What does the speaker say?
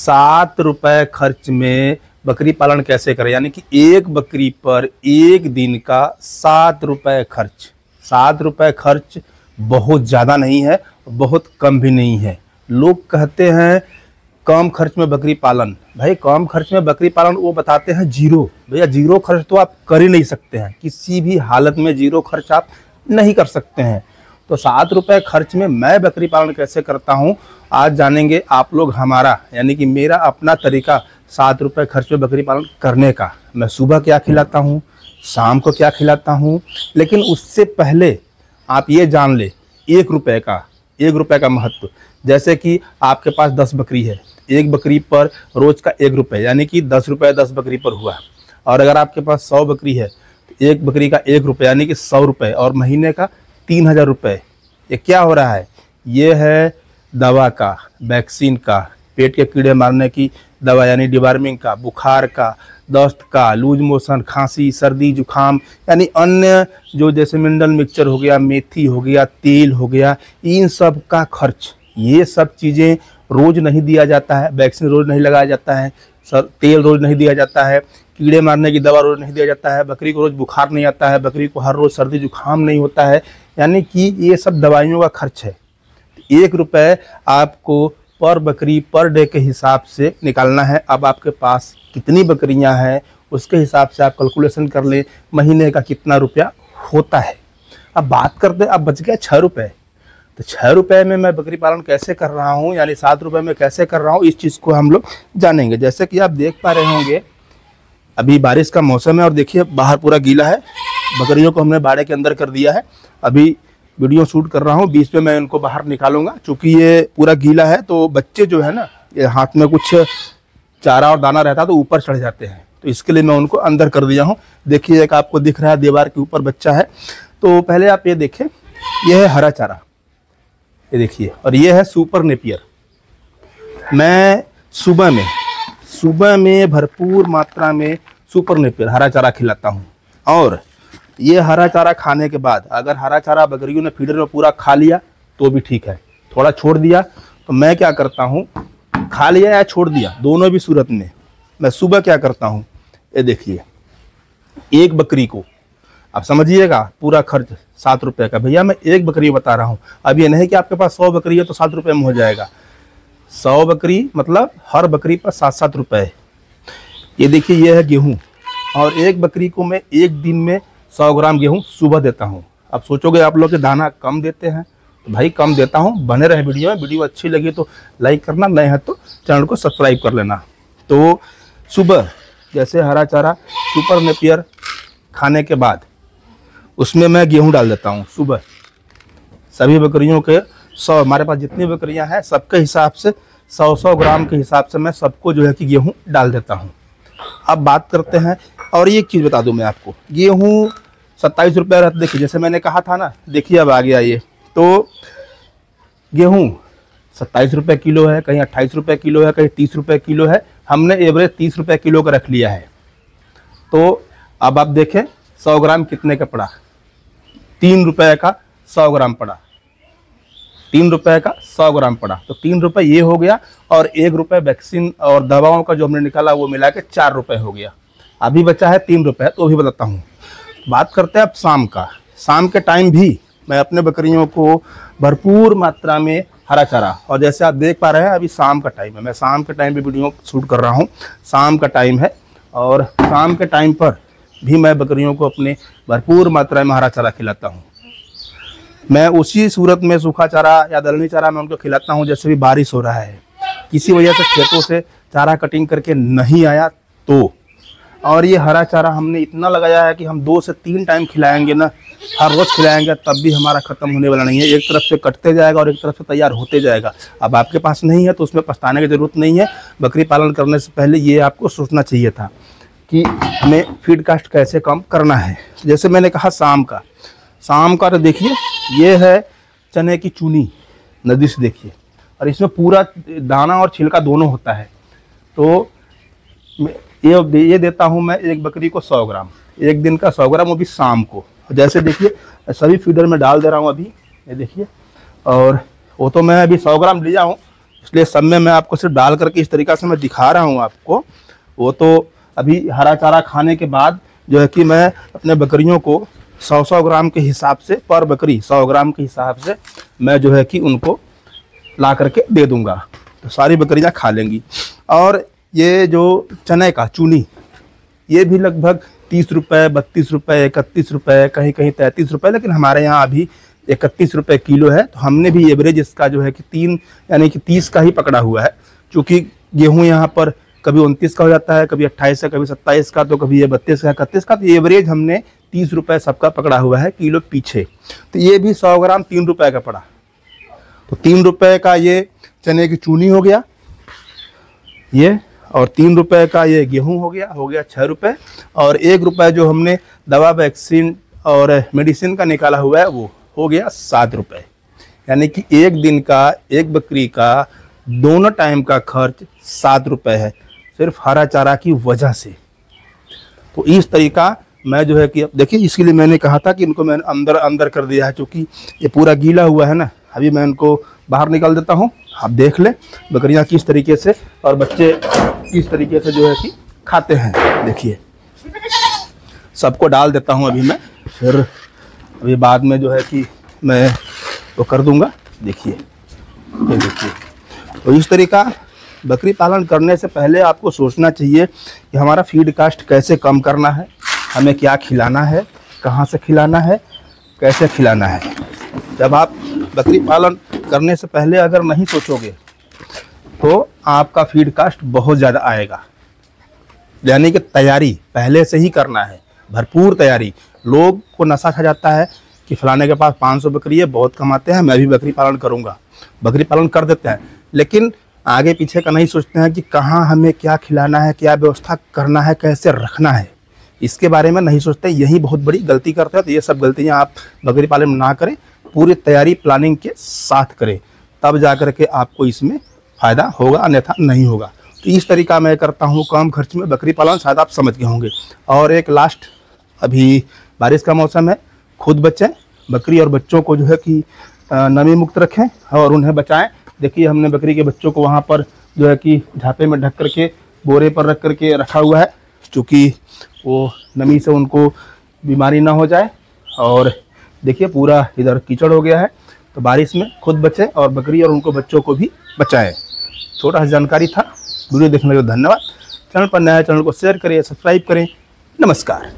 7 रुपए खर्च में बकरी पालन कैसे करें, यानी कि एक बकरी पर एक दिन का 7 रुपए खर्च। 7 रुपए खर्च बहुत ज़्यादा नहीं है, बहुत कम भी नहीं है। लोग कहते हैं कम खर्च में बकरी पालन। भाई कम खर्च में बकरी पालन वो बताते हैं जीरो। भैया जीरो खर्च तो आप कर ही नहीं सकते हैं, किसी भी हालत में जीरो खर्च आप नहीं कर सकते हैं। तो 7 रुपए खर्च में मैं बकरी पालन कैसे करता हूँ आज जानेंगे आप लोग। हमारा यानी कि मेरा अपना तरीका 7 रुपए खर्च में बकरी पालन करने का। मैं सुबह क्या खिलाता हूँ, शाम को क्या खिलाता हूँ, लेकिन उससे पहले आप ये जान ले 1 रुपए का महत्व। जैसे कि आपके पास 10 बकरी है, एक बकरी पर रोज का 1 रुपए यानी कि 10 रुपये 10 बकरी पर हुआ। और अगर आपके पास 100 बकरी है तो एक बकरी का 1 रुपये यानी कि 100 रुपये और महीने का 3000 रुपये। ये क्या हो रहा है, ये है दवा का, वैक्सीन का, पेट के कीड़े मारने की दवा यानी डिवार्मिंग का, बुखार का, दस्त का, लूज मोशन, खांसी, सर्दी, जुखाम, यानी अन्य जो जैसे मिनरल मिक्सचर हो गया, मेथी हो गया, तेल हो गया, इन सब का खर्च। ये सब चीज़ें रोज़ नहीं दिया जाता है, वैक्सीन रोज़ नहीं लगाया जाता है, तेल रोज़ नहीं दिया जाता है, कीड़े मारने की दवा रोज़ नहीं दिया जाता है, बकरी को रोज़ बुखार नहीं आता है, बकरी को हर रोज़ सर्दी जुखाम नहीं होता है, यानी कि ये सब दवाइयों का खर्च है। 1 रुपये आपको पर बकरी पर डे के हिसाब से निकालना है। अब आपके पास कितनी बकरियां हैं उसके हिसाब से आप कैलकुलेशन कर लें महीने का कितना रुपया होता है। अब बात करते हैं, अब बच गया 6 रुपये। तो 6 रुपये में मैं बकरी पालन कैसे कर रहा हूँ, यानी 7 रुपये में कैसे कर रहा हूँ, इस चीज़ को हम लोग जानेंगे। जैसे कि आप देख पा रहे होंगे अभी बारिश का मौसम है और देखिए बाहर पूरा गीला है। बकरियों को हमने बाड़े के अंदर कर दिया है। अभी वीडियो शूट कर रहा हूँ, बीच में मैं इनको बाहर निकालूंगा क्योंकि ये पूरा गीला है। तो बच्चे जो है ना, ये हाथ में कुछ चारा और दाना रहता है तो ऊपर चढ़ जाते हैं, तो इसके लिए मैं उनको अंदर कर दिया हूँ। देखिए एक आपको दिख रहा है दीवार के ऊपर बच्चा है। तो पहले आप ये देखें, ये है हरा चारा, ये देखिए, और ये है सुपर नेपियर। मैं सुबह में भरपूर मात्रा में सुपर नेपियर हरा चारा खिलाता हूँ। और ये हरा चारा खाने के बाद अगर हरा चारा बकरियों ने फीडर में पूरा खा लिया तो भी ठीक है, थोड़ा छोड़ दिया तो मैं क्या करता हूँ, खा लिया या छोड़ दिया दोनों भी सूरत में मैं सुबह क्या करता हूँ, ये देखिए एक बकरी को आप समझिएगा पूरा खर्च 7 रुपये का। भैया मैं एक बकरी बता रहा हूँ, अब ये नहीं कि आपके पास 100 बकरी है तो 7 रुपये में हो जाएगा। 100 बकरी मतलब हर बकरी पर 7-7 रुपये। ये देखिए ये है गेहूँ, और एक बकरी को मैं एक दिन में 100 ग्राम गेहूँ सुबह देता हूँ। अब सोचोगे आप लोग कि दाना कम देते हैं, तो भाई कम देता हूँ। बने रहे वीडियो में, वीडियो अच्छी लगी तो लाइक करना, नए हैं तो चैनल को सब्सक्राइब कर लेना। तो सुबह जैसे हरा चारा सुपर नेपियर खाने के बाद उसमें मैं गेहूँ डाल देता हूँ सुबह। सभी बकरियों के 100, हमारे पास जितनी बकरियाँ हैं सबके हिसाब से 100-100 ग्राम के हिसाब से मैं सबको जो है कि गेहूँ डाल देता हूँ। अब बात करते हैं, और ये एक चीज़ बता दूं मैं आपको, गेहूँ 27 रुपये रहता, देखिए जैसे मैंने कहा था ना, देखिए अब आ गया ये। तो गेहूँ 27 रुपये किलो है, कहीं 28 रुपये किलो है, कहीं 30 रुपये किलो है। हमने एवरेज 30 रुपये किलो का रख लिया है। तो अब आप देखें 100 ग्राम कितने का पड़ा, 3 रुपये का 100 ग्राम पड़ा, 3 रुपये का 100 ग्राम पड़ा। तो 3 रुपये ये हो गया, और 1 रुपये वैक्सीन और दवाओं का जो हमने निकाला वो मिला के 4 रुपये हो गया। अभी बचा है 3 रुपये, तो भी बताता हूँ। बात करते हैं अब शाम का। शाम के टाइम भी मैं अपने बकरियों को भरपूर मात्रा में हरा चारा, और जैसे आप देख पा रहे हैं अभी शाम का टाइम है, मैं शाम के टाइम भी वीडियो शूट कर रहा हूँ। शाम का टाइम है, और शाम के टाइम पर भी मैं बकरियों को अपने भरपूर मात्रा में हरा चारा खिलाता हूँ। मैं उसी सूरत में सूखा चारा या दलनी चारा मैं उनको खिलाता हूँ। जैसे भी बारिश हो रहा है, किसी वजह से खेतों से चारा कटिंग करके नहीं आया तो, और ये हरा चारा हमने इतना लगाया है कि हम 2 से 3 टाइम खिलाएंगे ना, हर रोज़ खिलाएंगे, तब भी हमारा ख़त्म होने वाला नहीं है। एक तरफ से कटते जाएगा और एक तरफ से तैयार होते जाएगा। अब आपके पास नहीं है तो उसमें पछताने की ज़रूरत नहीं है। बकरी पालन करने से पहले ये आपको सोचना चाहिए था कि हमें फीड कास्ट कैसे कम करना है। जैसे मैंने कहा शाम का तो देखिए ये है चने की चूनी, नदी से देखिए, और इसमें पूरा दाना और छिलका दोनों होता है। तो ये देता हूँ मैं एक बकरी को 100 ग्राम, एक दिन का 100 ग्राम, वो भी शाम को। जैसे देखिए सभी फीडर में डाल दे रहा हूँ अभी, ये देखिए। और वो तो मैं अभी 100 ग्राम लिया हूँ, इसलिए सब में मैं आपको सिर्फ डाल करके इस तरीक़ा से मैं दिखा रहा हूँ आपको। वो तो अभी हरा चारा खाने के बाद जो है कि मैं अपने बकरियों को 100-100 ग्राम के हिसाब से, पर बकरी 100 ग्राम के हिसाब से मैं जो है कि उनको ला करके दे दूंगा, तो सारी बकरियां खा लेंगी। और ये जो चने का चूनी, ये भी लगभग 30 रुपये, 32 रुपये, 31 रुपये, कहीं कहीं 33 रुपये, लेकिन हमारे यहाँ अभी 31 रुपये किलो है। तो हमने भी एवरेज इसका जो है कि 3 यानी कि 30 का ही पकड़ा हुआ है, क्योंकि गेहूँ यहाँ पर कभी 29 का हो जाता है, कभी 28 का, कभी 27 का, तो कभी ये 32 का, 31 का। तो एवरेज हमने 30 रुपये सबका पकड़ा हुआ है किलो पीछे। तो ये भी 100 ग्राम 3 रुपये का पड़ा, तो 3 रुपये का ये चने की चूनी हो गया ये, और 3 रुपये का ये गेहूं हो गया 6 रुपये, और 1 रुपये जो हमने दवा, वैक्सीन और मेडिसिन का निकाला हुआ है वो हो गया 7 रुपये। यानी कि एक दिन का, एक बकरी का दोनों टाइम का खर्च 7 रुपये है, सिर्फ हरा चारा की वजह से। तो इस तरीका मैं जो है कि अब देखिए, इसके लिए मैंने कहा था कि इनको मैंने अंदर अंदर कर दिया है, क्योंकि ये पूरा गीला हुआ है ना। अभी मैं इनको बाहर निकाल देता हूँ, आप देख लें बकरियाँ किस तरीके से और बच्चे किस तरीके से जो है कि खाते हैं। देखिए, सबको डाल देता हूँ अभी मैं, फिर अभी बाद में जो है कि मैं वो कर दूँगा। देखिए, ये देखिए, तो इस तरीका बकरी पालन करने से पहले आपको सोचना चाहिए कि हमारा फीड कास्ट कैसे कम करना है, हमें क्या खिलाना है, कहाँ से खिलाना है, कैसे खिलाना है। जब आप बकरी पालन करने से पहले अगर नहीं सोचोगे तो आपका फीड कास्ट बहुत ज़्यादा आएगा। यानी कि तैयारी पहले से ही करना है, भरपूर तैयारी। लोग को नशा खा जाता है कि फलाने के पास 500 बकरी है, बहुत कमाते हैं, मैं भी बकरी पालन करूँगा, बकरी पालन कर देते हैं, लेकिन आगे पीछे का नहीं सोचते हैं कि कहाँ हमें क्या खिलाना है, क्या व्यवस्था करना है, कैसे रखना है, इसके बारे में नहीं सोचते। यही बहुत बड़ी गलती करते हैं। तो ये सब गलतियाँ आप बकरी पालन में ना करें, पूरी तैयारी प्लानिंग के साथ करें, तब जा कर के आपको इसमें फ़ायदा होगा, अन्यथा नहीं होगा। तो इस तरीका मैं करता हूँ कम खर्च में बकरी पालन, शायद आप समझ गए होंगे। और एक लास्ट, अभी बारिश का मौसम है, खुद बचें, बकरी और बच्चों को जो है कि नमी मुक्त रखें और उन्हें बचाएं। देखिए, हमने बकरी के बच्चों को वहाँ पर जो है कि झापे में ढक करके बोरे पर रख करके रखा हुआ है, क्योंकि वो नमी से उनको बीमारी ना हो जाए। और देखिए, पूरा इधर कीचड़ हो गया है। तो बारिश में खुद बचें और बकरी और उनको बच्चों को भी बचाएं। छोटा सा जानकारी था। वीडियो देखने के लिए धन्यवाद। चैनल पर नया, चैनल को शेयर करें, सब्सक्राइब करें। नमस्कार।